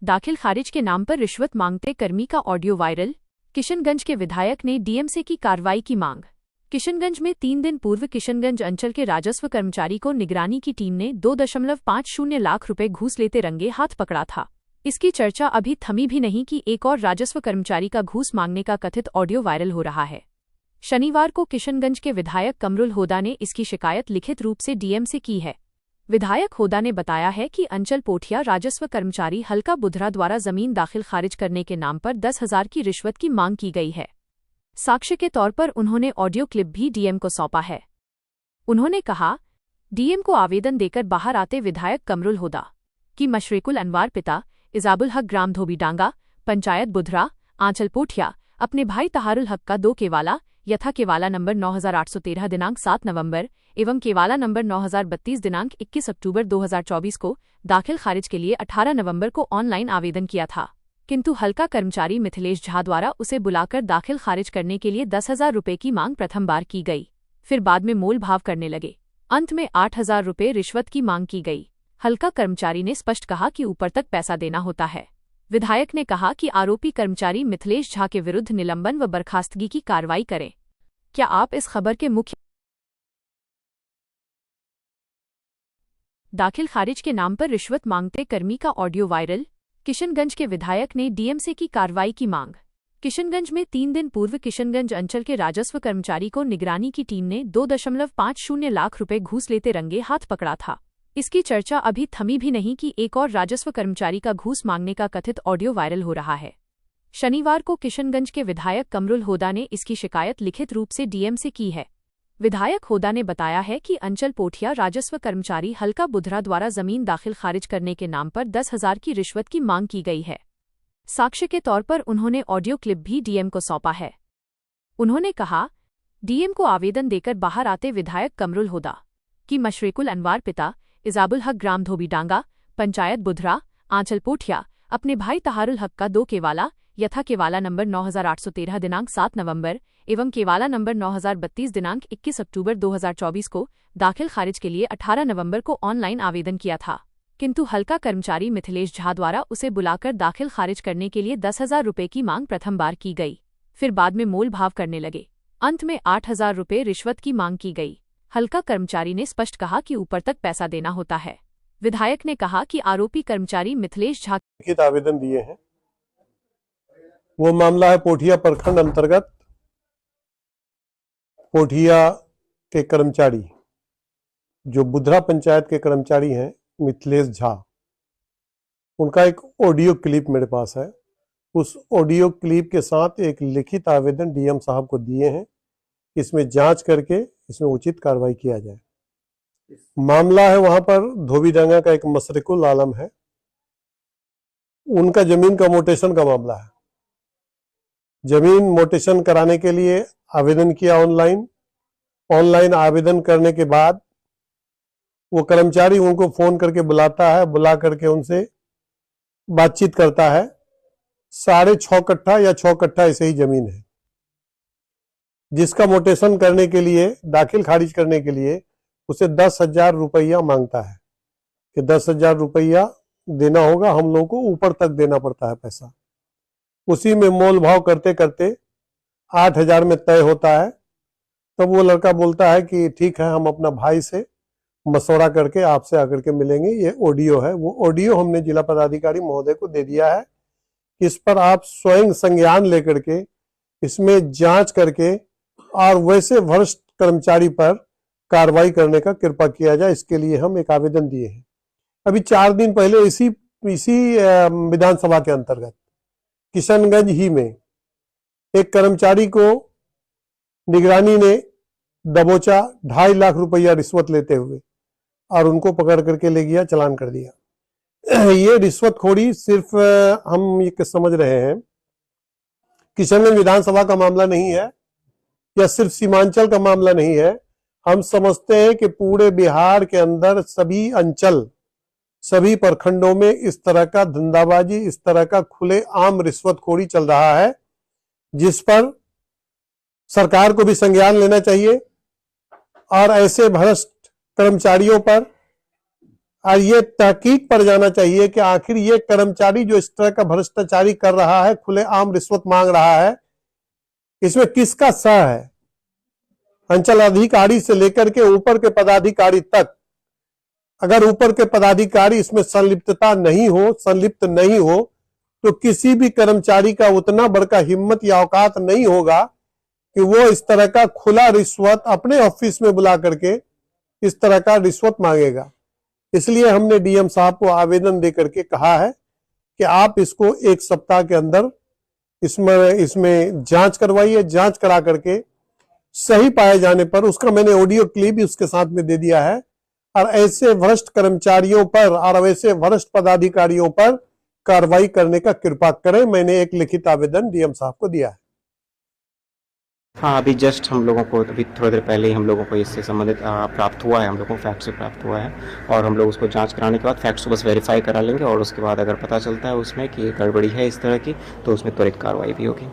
दाखिल खारिज के नाम पर रिश्वत मांगते कर्मी का ऑडियो वायरल। किशनगंज के विधायक ने डीएम की कार्रवाई की मांग। किशनगंज में 3 दिन पूर्व किशनगंज अंचल के राजस्व कर्मचारी को निगरानी की टीम ने 2.50 लाख रुपए घूस लेते रंगे हाथ पकड़ा था। इसकी चर्चा अभी थमी भी नहीं कि एक और राजस्व कर्मचारी का घूस मांगने का कथित ऑडियो वायरल हो रहा है। शनिवार को किशनगंज के विधायक कमरुल होदा ने इसकी शिकायत लिखित रूप से डीएम से की है। विधायक होदा ने बताया है कि अंचल पोठिया राजस्व कर्मचारी हल्का बुधरा द्वारा जमीन दाखिल खारिज करने के नाम पर 10,000 की रिश्वत की मांग की गई है। साक्ष्य के तौर पर उन्होंने ऑडियो क्लिप भी डीएम को सौंपा है। उन्होंने कहा, डीएम को आवेदन देकर बाहर आते विधायक कमरुल होदा की मशरकुल अनवार पिता इजाबुल हक ग्राम धोबीडांगा पंचायत बुधरा आंचल पोठिया अपने भाई तहारुल हक का 2 केवाला यथा केवाला नंबर 9813 दिनांक 7 नवंबर एवं केवाला नंबर 9032 दिनांक 21 अक्टूबर 2024 को दाखिल खारिज के लिए 18 नवंबर को ऑनलाइन आवेदन किया था, किंतु हल्का कर्मचारी मिथिलेश झा द्वारा उसे बुलाकर दाखिल खारिज करने के लिए 10,000 रुपये की मांग प्रथम बार की गई, फिर बाद में मोल भाव करने लगे। अंत में 8,000 रुपये रिश्वत की मांग की गई। हल्का कर्मचारी ने स्पष्ट कहा कि ऊपर तक पैसा देना होता है। विधायक ने कहा कि आरोपी कर्मचारी मिथिलेश झा के विरुद्ध निलंबन व बर्खास्तगी की कार्रवाई करें। क्या आप इस खबर के मुख्य दाखिल खारिज के नाम पर रिश्वत मांगते कर्मी का ऑडियो वायरल। किशनगंज के विधायक ने डीएम से की कार्रवाई की मांग। किशनगंज में 3 दिन पूर्व किशनगंज अंचल के राजस्व कर्मचारी को निगरानी की टीम ने 2.50 लाख रुपए घूस लेते रंगे हाथ पकड़ा था। इसकी चर्चा अभी थमी भी नहीं कि एक और राजस्व कर्मचारी का घूस मांगने का कथित ऑडियो वायरल हो रहा है। शनिवार को किशनगंज के विधायक कमरुल होदा ने इसकी शिकायत लिखित रूप से डीएम से की है। विधायक होदा ने बताया है कि अंचल पोठिया राजस्व कर्मचारी हल्का बुधरा द्वारा जमीन दाखिल खारिज करने के नाम पर 10,000 की रिश्वत की मांग की गई है। साक्ष्य के तौर पर उन्होंने ऑडियो क्लिप भी डीएम को सौंपा है। उन्होंने कहा, डीएम को आवेदन देकर बाहर आते विधायक कमरुल होदा की मशरकुल अनवार पिता इजाबुल हक ग्राम धोबीडांगा पंचायत बुधरा आंचल पोठिया अपने भाई तहारुल हक का 2 केवाला यथा केवाला नंबर 9813 दिनांक 7 नवंबर एवं केवाला नंबर 9032 दिनांक 21 अक्टूबर 2024 को दाखिल खारिज के लिए 18 नवंबर को ऑनलाइन आवेदन किया था, किंतु हल्का कर्मचारी मिथिलेश झा द्वारा उसे बुलाकर दाखिल खारिज करने के लिए 10,000 रुपये की मांग प्रथम बार की गई, फिर बाद में मोल भाव करने लगे। अंत में 8,000 रुपये रिश्वत की मांग की गई। हल्का कर्मचारी ने स्पष्ट कहा कि ऊपर तक पैसा देना होता है। विधायक ने कहा कि आरोपी कर्मचारी मिथिलेश झा लिखित आवेदन दिए हैं। वो मामला है पोठिया प्रखंड अंतर्गत पोठिया के कर्मचारी जो बुधरा पंचायत के कर्मचारी हैं मिथिलेश झा, उनका एक ऑडियो क्लिप मेरे पास है। उस ऑडियो क्लिप के साथ एक लिखित आवेदन डीएम साहब को दिए हैं। इसमें जांच करके इसमें उचित कार्रवाई किया जाए। मामला है वहां पर धोबीडांगा का एक मशरकुल आलम है, उनका जमीन का मोटेशन का मामला है। जमीन मोटेशन कराने के लिए आवेदन किया ऑनलाइन आवेदन करने के बाद वो कर्मचारी उनको फोन करके बुलाता है, बुला करके उनसे बातचीत करता है। 6.5 कट्ठा या 6 कट्ठा ऐसे ही जमीन है, जिसका मोटेशन करने के लिए दाखिल खारिज करने के लिए उसे 10,000 रुपया मांगता है कि 10,000 रुपया देना होगा, हम लोगों को ऊपर तक देना पड़ता है पैसा। उसी में मोल भाव करते करते 8,000 में तय होता है। तब वो लड़का बोलता है कि ठीक है, हम अपना भाई से मशवरा करके आपसे आकर के मिलेंगे। ये ऑडियो है, वो ऑडियो हमने जिला पदाधिकारी महोदय को दे दिया है। इस पर आप स्वयं संज्ञान लेकर के इसमें जांच करके और वैसे भ्रष्ट कर्मचारी पर कार्रवाई करने का कृपा किया जाए, इसके लिए हम एक आवेदन दिए हैं। अभी 4 दिन पहले इसी विधानसभा के अंतर्गत किशनगंज ही में एक कर्मचारी को निगरानी ने दबोचा 2.5 लाख रुपया रिश्वत लेते हुए और उनको पकड़ करके ले गया, चालान कर दिया। ये रिश्वतखोरी सिर्फ हम ये समझ रहे हैं किशनगंज विधानसभा का मामला नहीं है या सिर्फ सीमांचल का मामला नहीं है। हम समझते हैं कि पूरे बिहार के अंदर सभी अंचल, सभी प्रखंडों में इस तरह का धंधाबाजी, इस तरह का खुले आम रिश्वतखोरी चल रहा है, जिस पर सरकार को भी संज्ञान लेना चाहिए और ऐसे भ्रष्ट कर्मचारियों पर और ये तहकीक पर जाना चाहिए कि आखिर ये कर्मचारी जो इस तरह का भ्रष्टाचारी कर रहा है, खुलेआम रिश्वत मांग रहा है, इसमें किसका सह है? अंचल अधिकारी से लेकर के ऊपर के पदाधिकारी तक, अगर ऊपर के पदाधिकारी इसमें संलिप्त नहीं हो तो किसी भी कर्मचारी का उतना बड़का हिम्मत या औकात नहीं होगा कि वो इस तरह का खुला रिश्वत अपने ऑफिस में बुला करके इस तरह का रिश्वत मांगेगा। इसलिए हमने डीएम साहब को आवेदन दे करके कहा है कि आप इसको 1 सप्ताह के अंदर इसमें जांच करवाइए। जांच करा करके सही पाए जाने पर उसका मैंने ऑडियो क्लिप भी उसके साथ में दे दिया है, और ऐसे भ्रष्ट कर्मचारियों पर और ऐसे भ्रष्ट पदाधिकारियों पर कार्रवाई करने का कृपा करें। मैंने एक लिखित आवेदन डीएम साहब को दिया है। हाँ, अभी जस्ट हम लोगों को अभी थोड़ी देर पहले ही हम लोगों को इससे संबंधित प्राप्त हुआ है, हम लोगों को फैक्ट से प्राप्त हुआ है, और हम लोग उसको जांच कराने के बाद फैक्ट्स को बस वेरीफाई करा लेंगे, और उसके बाद अगर पता चलता है उसमें कि गड़बड़ी है इस तरह की, तो उसमें त्वरित कार्रवाई भी होगी।